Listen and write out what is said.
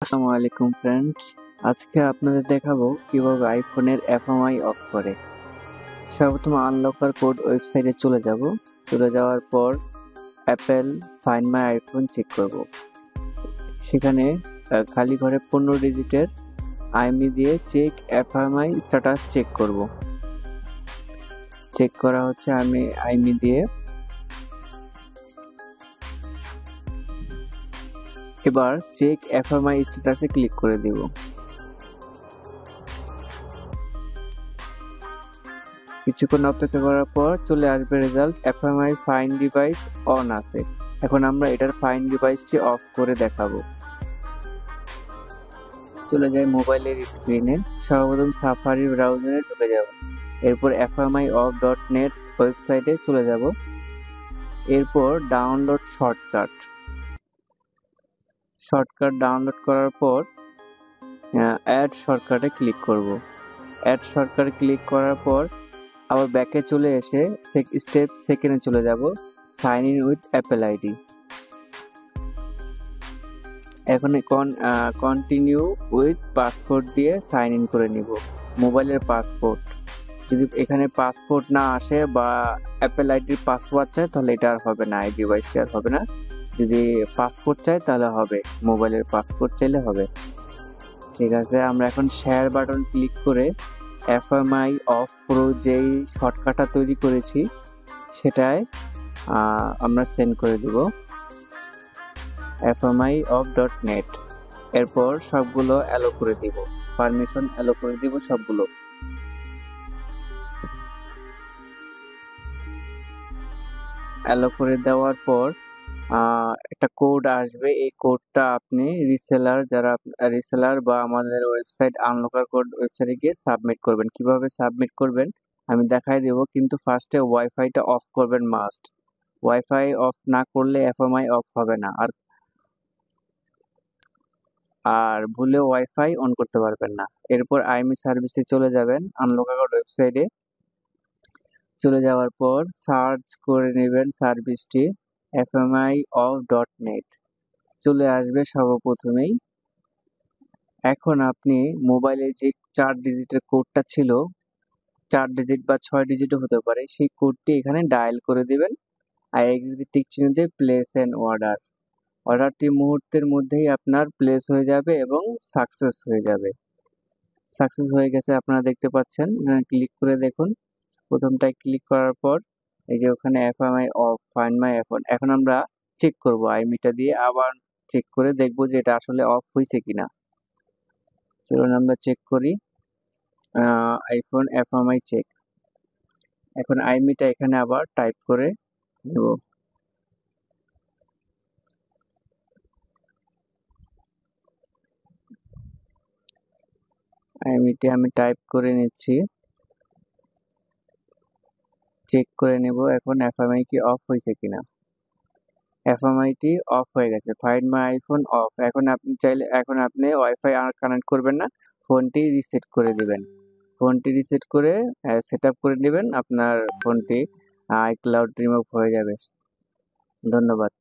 আসসালামু আলাইকুম ফ্রেন্ডস, আজকে আপনাদের দেখাবো কিভাবে আইফোনের এফএমআই অফ করে। সর্বপ্রথম আনলকার কোড ওয়েবসাইটে চলে যাওয়ার পর Apple find my iPhone check করব। সেখানে খালি ঘরে 15 ডিজিটের আইএমই দিয়ে চেক এফএমআই স্ট্যাটাস চেক করব। চেক করা হচ্ছে আমি আইএমই দিয়ে। এবার চেক এফএমআই স্ট্যাটাসে ক্লিক করে দিব। কিছুক্ষণ অপেক্ষা করার পর চলে আসবে রেজাল্ট, এফএমআই ফাইন্ড ডিভাইস অন আছে। এখন আমরা এটার ফাইন্ড ডিভাইসটি অফ করে দেখাবো। চলে যাই মোবাইলের স্ক্রিনে, সর্বপ্রথম সাফারি ব্রাউজারে ঢুকে যাব। এরপর fmiOff.net ওয়েবসাইটে চলে যাব। এরপর ডাউনলোড শর্টকাট ডাউনলোড করার পর অ্যাড শর্টকাটে ক্লিক করব। অ্যাড শর্টকাটে ক্লিক করার পর আবার ব্যাকে চলে এসে স্টেপ সেকেন্ডে চলে যাব, sign in with Apple ID. এখন কন্টিনিউ উইথ পাসপোর্ট দিয়ে সাইন ইন করে নিব। মোবাইলের পাসপোর্ট, যদি এখানে পাসপোর্ট না আসে বা অ্যাপেল আইডির পাসওয়ার্ড চায় তাহলে এটা আর হবে না, এই ডিভাইসটি আর হবে না। যদি পাসপোর্ট চাই তাহলে হবে, মোবাইলের পাসপোর্ট চাইলে হবে। ঠিক আছে, আমরা এখন শেয়ার বাটন ক্লিক করে এফএমআই অফ প্রো যেই শর্টকাটটা তৈরি করেছি সেটায় আমরা সেন্ড করে দিব fmiOff.net। এরপর সবগুলো অ্যালো করে দিব, পারমিশন অ্যালো করে দিব সবগুলো। অ্যালো করে দেওয়ার পর একটা কোড আসবে, এই কোডটা আপনি রিসেলার বা আমাদের ওয়েবসাইট আনলকার কোড ওয়েবসাইটে গিয়ে সাবমিট করবেন। কিভাবে সাবমিট করবেন আমি দেখাই দেব, কিন্তু ফার্স্টে ওয়াইফাইটা অফ করবেন মাস্ট। ওয়াইফাই অফ না করলে এফএমআই অফ হবে না, আর ভুলে ওয়াইফাই অন করতে পারবেন না। এরপর আইএমই সার্ভিসে চলে যাবেন, আনলকার কোড ওয়েবসাইটে চলে যাওয়ার পর সার্চ করে নেবেন সার্ভিসটি fmiOff.net, চলে আসবে সর্বপ্রথমেই। এখন আপনি মোবাইলে যে 4 ডিজিটের কোডটা ছিল, 4 ডিজিট বা 6 ডিজিটও হতে পারে, সেই কোডটি এখানে ডায়াল করে দিবেন আর এগ্রিতে টিক চিহ্ন দিয়ে প্লেস এন অর্ডার। অর্ডারটি মুহূর্তের মধ্যেই আপনার প্লেস হয়ে যাবে এবং সাকসেস হয়ে যাবে। সাকসেস হয়ে গেছে আপনারা দেখতে পাচ্ছেন, ক্লিক করে দেখুন। প্রথমটায় ক্লিক করার পর এই যে ওখানে এফএমআই অফ ফাইন্ড মাই আইফোন। এখন আমরা চেক করব আইএমইটা দিয়ে, আবার চেক করে দেখব যে এটা আসলে অফ হয়েছে কিনা। চলুন আমরা চেক করি, আইফোন এফএমআই চেক। এখন আইএমইটা এখানে আবার টাইপ করে নেব। আইএমইটি আমি টাইপ করে নিচ্ছি, চেক করে নেব এখন এফএমআই কি অফ হয়েছে কিনা। এফএমআইটি অফ হয়ে গেছে, ফাইন্ড মাই আইফোন অফ। এখন আপনি ওয়াইফাই আর কানেক্ট করবেন না, ফোনটি রিসেট করে দিবেন। ফোনটি রিসেট করে সেটআপ করে নেবেন, আপনার ফোনটি আইক্লাউড রিমুভ হয়ে যাবে। ধন্যবাদ।